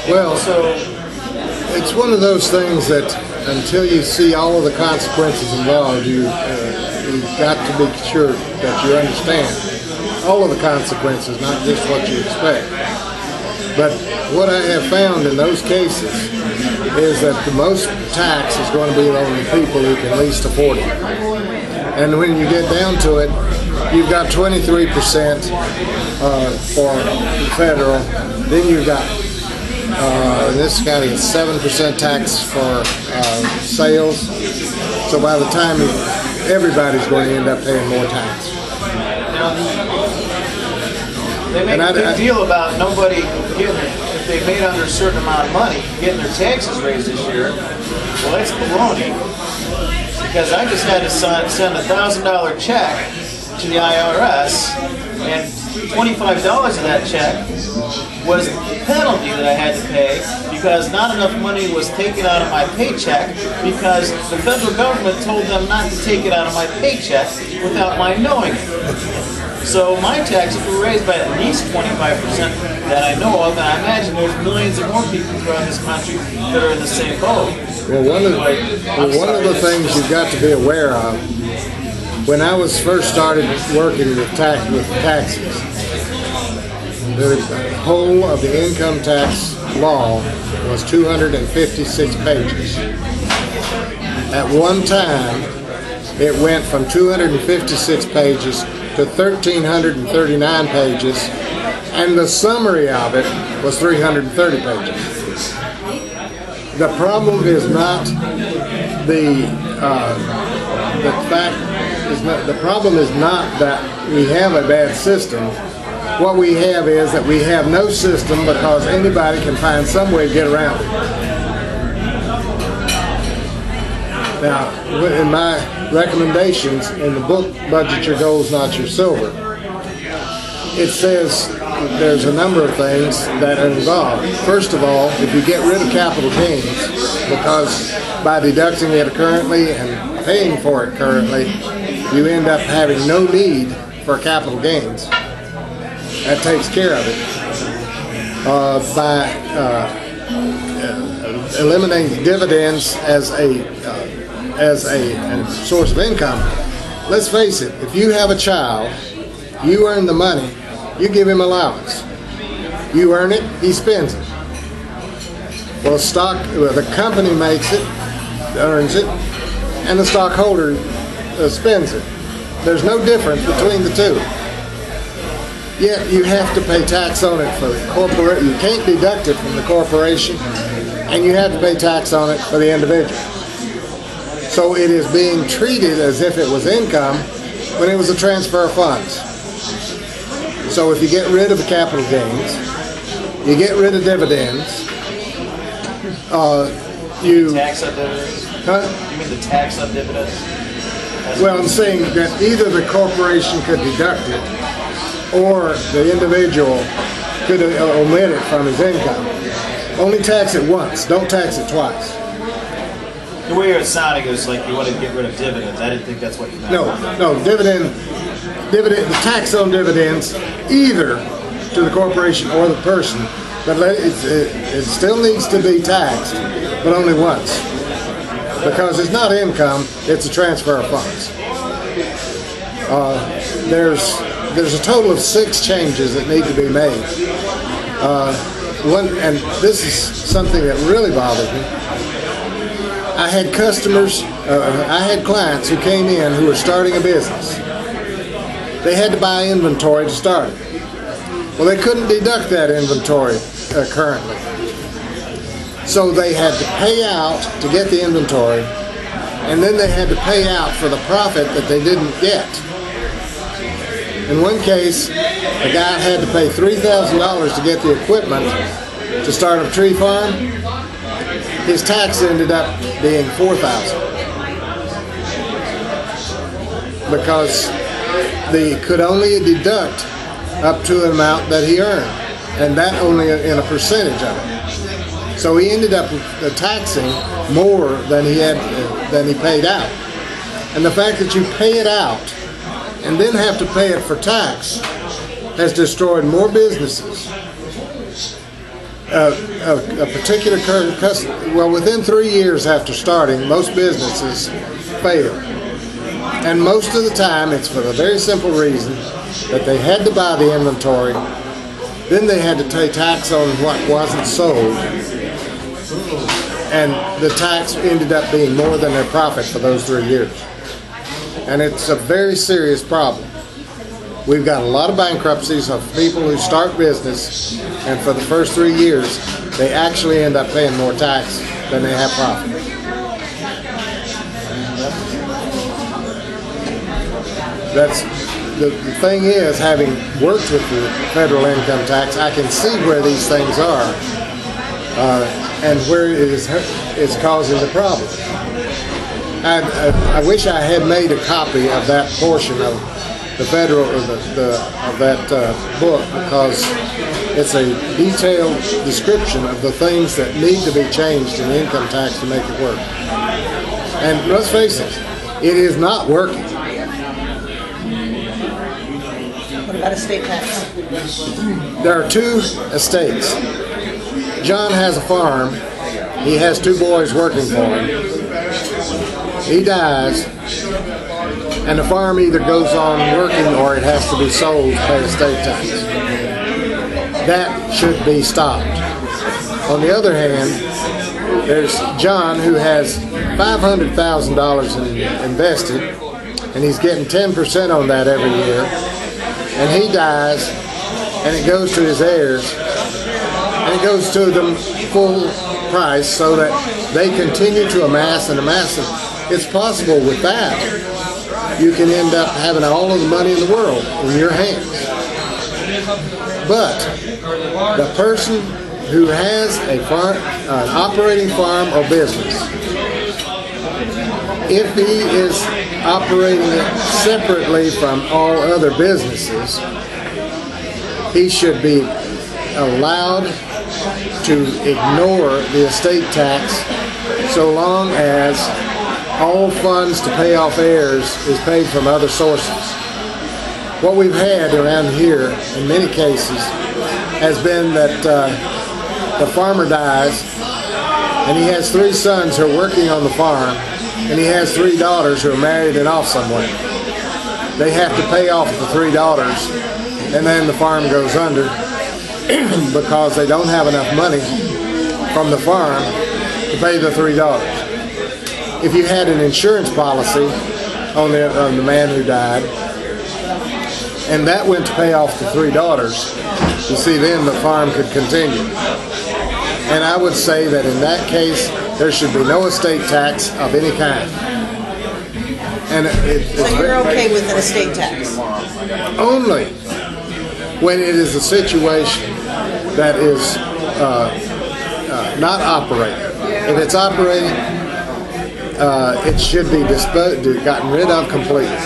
Well, it's one of those things that until you see all of the consequences involved, you've got to be sure that you understand all of the consequences, not just what you expect. But what I have found in those cases is that the most tax is going to be on the people who can least afford it. And when you get down to it, you've got 23% for federal, then you've got in this county it's 7% tax for sales. So by the time everybody's going to end up paying more tax. They make a big deal about nobody getting, if they made under a certain amount of money, getting their taxes raised this year. Well, that's baloney. Because I just had to send a $1,000 check to the IRS, and $25 of that check was the penalty that I had to pay because not enough money was taken out of my paycheck because the federal government told them not to take it out of my paycheck without my knowing it. So my taxes were raised by at least 25% that I know of, and I imagine there's millions of more people throughout this country that are in the same boat. Well, one of the things you've got to be aware of, when I was first started working with taxes, the whole of the income tax law was 256 pages. At one time, it went from 256 pages to 1,339 pages, and the summary of it was 330 pages. The problem is not the problem is not that we have a bad system. What we have is that we have no system because anybody can find some way to get around it. Now, in my recommendations in the book, Budget Your Goals, Not Your Silver, it says there's a number of things that are involved. First of all, if you get rid of capital gains, because by deducting it currently and paying for it currently, you end up having no need for capital gains. That takes care of it. By eliminating dividends as a source of income. Let's face it, if you have a child, you earn the money, you give him allowance. You earn it, he spends it. Well, the company makes it, earns it, and the stockholder spends it. There's no difference between the two. Yet you have to pay tax on it for the corporation. You can't deduct it from the corporation, and you have to pay tax on it for the individual. So it is being treated as if it was income when it was a transfer of funds. So if you get rid of the capital gains, you get rid of dividends, tax on dividends? Huh? You mean the tax on dividends? Well, I'm saying that either the corporation could deduct it, or the individual could omit it from his income. Only tax it once, don't tax it twice. The way you're sounding is like you want to get rid of dividends. I didn't think that's what you meant. No, the tax on dividends, either to the corporation or the person, but it still needs to be taxed, but only once. Because it's not income, it's a transfer of funds. There's a total of 6 changes that need to be made. And this is something that really bothered me. I had clients who came in who were starting a business. They had to buy inventory to start it. Well, they couldn't deduct that inventory currently. So they had to pay out to get the inventory, and then they had to pay out for the profit that they didn't get. In one case, a guy had to pay $3,000 to get the equipment to start a tree farm. His tax ended up being $4,000 because they could only deduct up to an amount that he earned, and that only in a percentage of it. So he ended up taxing more than he paid out. And the fact that you pay it out and then have to pay it for tax has destroyed more businesses a particular customer, well, within 3 years after starting, most businesses fail. And most of the time, it's for the very simple reason that they had to buy the inventory, then they had to pay tax on what wasn't sold, and the tax ended up being more than their profit for those 3 years. And it's a very serious problem. We've got a lot of bankruptcies of people who start business, and for the first 3 years, they actually end up paying more tax than they have profit. That's the thing is, having worked with the federal income tax, I can see where these things are and where it is causing the problem. I wish I had made a copy of that portion of the federal of that book, because it's a detailed description of the things that need to be changed in income tax to make it work. And let's face it, it is not working. What about estate tax? There are 2 estates. John has a farm. He has 2 boys working for him. He dies, and the farm either goes on working or it has to be sold to pay estate tax. That should be stopped. On the other hand, there's John, who has $500,000 invested, and he's getting 10% on that every year, and he dies, and it goes to his heirs, and it goes to them full price so that they continue to amass and amass it. It's possible with that you can end up having all of the money in the world in your hands. But the person who has a farm, an operating farm or business, if he is operating it separately from all other businesses, he should be allowed to ignore the estate tax so long as all funds to pay off heirs is paid from other sources. What we've had around here in many cases has been that the farmer dies and he has 3 sons who are working on the farm, and he has 3 daughters who are married and off somewhere. They have to pay off the 3 daughters, and then the farm goes under because they don't have enough money from the farm to pay the 3 daughters. If you had an insurance policy on the man who died, and that went to pay off the 3 daughters, you see, then the farm could continue. And I would say that in that case, there should be no estate tax of any kind. And so you're okay with an estate tax? Only when it is a situation that is not operating. If it's operating, it should be gotten rid of completely.